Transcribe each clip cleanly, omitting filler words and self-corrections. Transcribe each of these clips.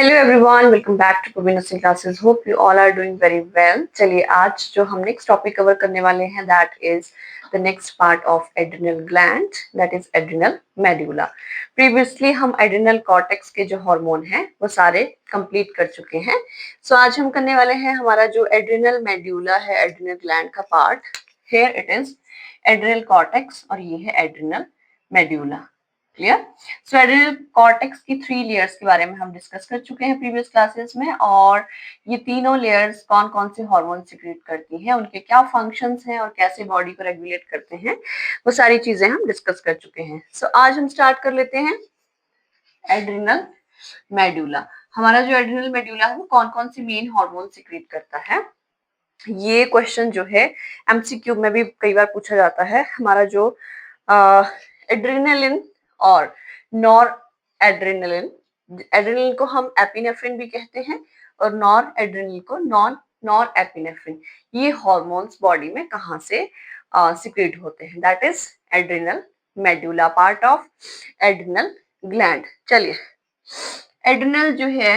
Hello everyone, welcome back to Praveen nursing classes. Hope you all are doing very well. चलिए आज जो हम next topic cover करने वाले हैं that is the next part of adrenal gland, that is adrenal medulla. Previously हम adrenal cortex के जो हार्मोन हैं वो सारे कंप्लीट कर चुके हैं। सो आज हम करने वाले हैं हमारा जो एड्रिनल मेड्यूला है, एड्रिनल ग्लैंड का part. Here it is adrenal cortex और ये है एड्रिनल मेड्यूला। क्लियर? सो एड्रिनल कॉर्टेक्स की 3 लेयर्स के बारे में हम डिस्कस कर चुके हैं प्रीवियस क्लासेस में, और ये तीनों लेयर्स कौन कौन से हार्मोन सिक्रीट करती हैं, उनके क्या फंक्शंस हैं और कैसे बॉडी को रेगुलेट करते हैं, वो सारी चीजें हम डिस्कस कर चुके हैं। सो आज हम स्टार्ट कर लेते हैं एड्रिनल मेड्यूला। हमारा जो एड्रिनल मेड्यूला है वो कौन कौन सी मेन हार्मोन सिक्रीट करता है, ये क्वेश्चन जो है एमसीक्यू में भी कई बार पूछा जाता है। हमारा जो एड्रेनलिन और नॉर एड्रेनलिन, एड्रेनलिन को हम एपिनेफ्रिन भी कहते हैं और नॉर एड्रेनलिन को नॉर एपिनेफ्रिन, ये हॉर्मोन्स बॉडी में कहाँ से सिक्रेट होते हैं, that is adrenal medulla, part of adrenal gland. चलिए, एड्रिनल जो है,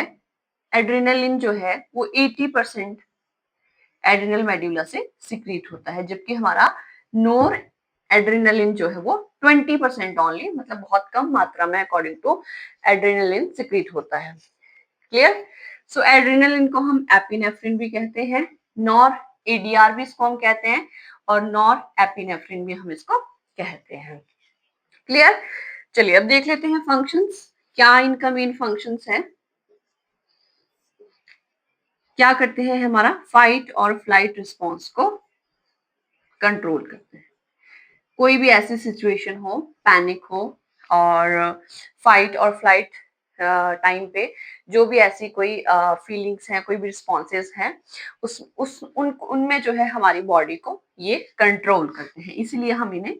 एड्रेनलिन जो है वो 80% एड्रिनल मेड्यूला से सिक्रीट होता है, जबकि हमारा नोर एड्रेनलिन जो है वो 20% ओनली, मतलब बहुत कम मात्रा में अकॉर्डिंग टू एड्रेनलिन सिक्रीट होता है। क्लियर? सो एड्रेनलिन को हम एपिनेफ्रिन भी कहते हैं, नॉर एडीआर भी इसको हम कहते हैं, और नॉर एपिनेफ्रिन भी हम इसको कहते हैं। क्लियर? चलिए अब देख लेते हैं फंक्शंस, क्या इनका मेन फंक्शंस है। क्या करते हैं, हमारा फाइट और फ्लाइट रिस्पॉन्स को कंट्रोल करते हैं। कोई भी ऐसी सिचुएशन हो, पैनिक हो और फाइट और फ्लाइट टाइम पे जो भी ऐसी कोई फीलिंग्स हैं, कोई भी रिस्पॉन्सेज हैं, उनमें जो है हमारी बॉडी को ये कंट्रोल करते हैं, इसीलिए हम इन्हें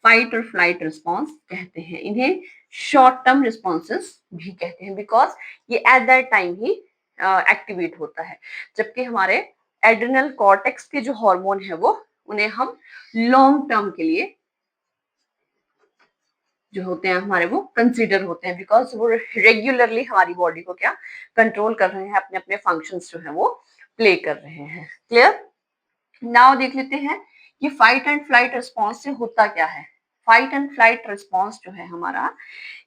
फाइट और फ्लाइट रिस्पॉन्स कहते हैं। इन्हें शॉर्ट टर्म रिस्पॉन्सेस भी कहते हैं, बिकॉज ये eight that time he activate होता है, जबकि हमारे एड्रिनल कॉर्टेक्स के जो हार्मोन है वो उन्हें हम लॉन्ग टर्म के लिए जो होते हैं हमारे, वो कंसीडर होते हैं, बिकॉज वो रेगुलरली हमारी बॉडी को क्या कंट्रोल कर रहे हैं, अपने अपने फंक्शंस जो है वो प्ले कर रहे हैं। क्लियर? नाउ देख लेते हैं कि फाइट एंड फ्लाइट रिस्पॉन्स से होता क्या है। फाइट एंड फ्लाइट रिस्पॉन्स जो है हमारा,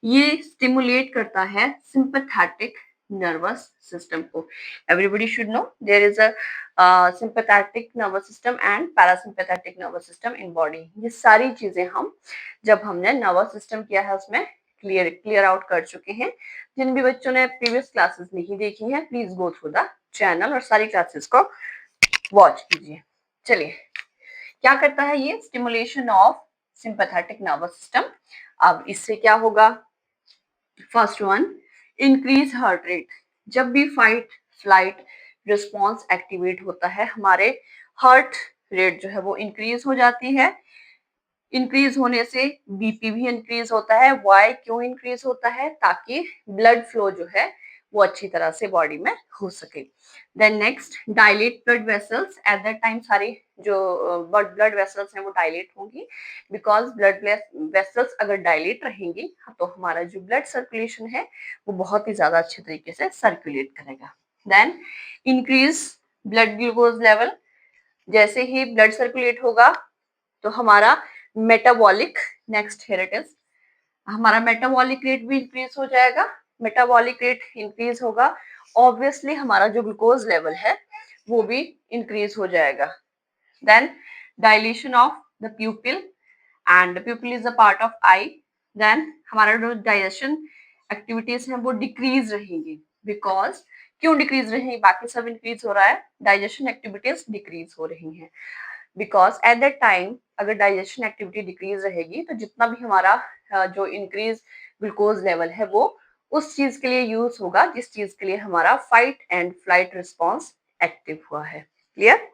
ये स्टिमुलेट करता है सिंपैथेटिक नर्वस सिस्टम को। Everybody should know there is a sympathetic nervous system and parasympathetic nervous system in body. ये सारी चीजें हम जब हमने नर्वस सिस्टम किया है उसमें क्लियर आउट कर चुके हैं। जिन भी बच्चों ने प्रीवियस क्लासेस नहीं देखी हैं, please go through the channel और सारी क्लासेस को वॉच कीजिए। चलिए, क्या करता है ये, stimulation of sympathetic nervous system. अब इससे क्या होगा, first one, increase heart rate. जब भी फाइट फ्लाइट रिस्पॉन्स एक्टिवेट होता है, हमारे हार्ट रेट जो है वो इंक्रीज हो जाती है। इंक्रीज होने से बीपी भी इंक्रीज होता है। वाई क्यों इंक्रीज होता है, ताकि ब्लड फ्लो जो है वो अच्छी तरह से बॉडी में हो सके। Then next, dilate blood vessels. At that time सारी जो ब्लड वेसल्स हैं वो डायलेट होंगी, बिकॉज ब्लड वेसल्स अगर डायलेट रहेंगी तो हमारा जो ब्लड सर्कुलेशन है वो बहुत ही ज्यादा अच्छे तरीके से सर्कुलेट करेगा। Then increase blood glucose level. जैसे ही ब्लड सर्कुलेट होगा तो हमारा metabolic, next here it is, हमारा मेटाबॉलिक रेट भी इंक्रीज हो जाएगा। मेटाबॉलिक रेट इंक्रीज होगा, ऑब्वियसली हमारा जो ग्लूकोज लेवल है वो भी इंक्रीज हो जाएगा। Then dilation of the pupil, and the pupil is a part of eye. Then हमारा जो डाइजेशन एक्टिविटीज हैं वो डिक्रीज रहेंगी, बिकॉज क्यों डिक्रीज रहेंगी, बाकी सब इंक्रीज हो रहा है, डाइजेशन एक्टिविटीज डिक्रीज हो रही हैं, बिकॉज एट दैट टाइम अगर डाइजेशन एक्टिविटी डिक्रीज रहेगी तो जितना भी हमारा जो इंक्रीज ग्लूकोज लेवल है वो उस चीज के लिए यूज होगा जिस चीज के लिए हमारा fight and flight response active हुआ है। क्लियर?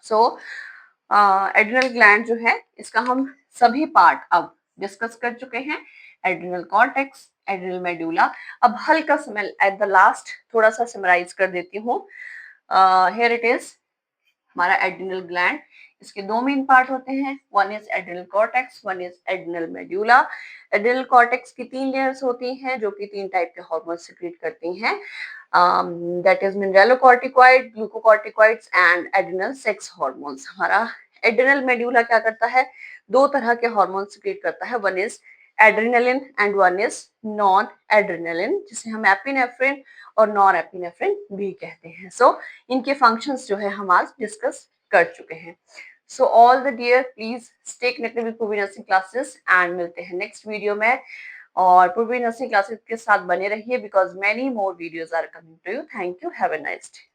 सो एड्रिनल ग्लैंड जो है इसका हम सभी पार्ट अब डिस्कस कर चुके हैं। Adrenal cortex, adrenal medulla. अब हल्का समय एट द लास्ट थोड़ा सा समराइज कर देती हूँ। हियर इट इज हमारा एड्रिनल ग्लैंड, इसके दो मेन पार्ट होते हैं, one is adrenal cortex, one is adrenal medulla. Adrenal cortex की 3 लेयर्स होती हैं जो कि 3 टाइप के हार्मोन सिक्रीट करती हैं, that is mineralocorticoid, glucocorticoids and adrenal sex hormones. हमारा एड्रिनल मेड्यूला क्या करता है, 2 तरह के हार्मोन सिक्रीट करता है, one is adrenaline and one is non adrenaline, जिसे हम एपिनेफ्रिन और नॉन एपिनेफ्रिन भी कहते हैं। सो इनके फंक्शंस जो है हम आज डिस्कस कर चुके हैं। So all the dear please stay connected with Purvi nursing classes and मिलते हैं नेक्स्ट वीडियो में। और पूर्वी नर्सिंग क्लासेस के साथ बने रहिए because many more videos are coming to you. Thank you, have a nice day.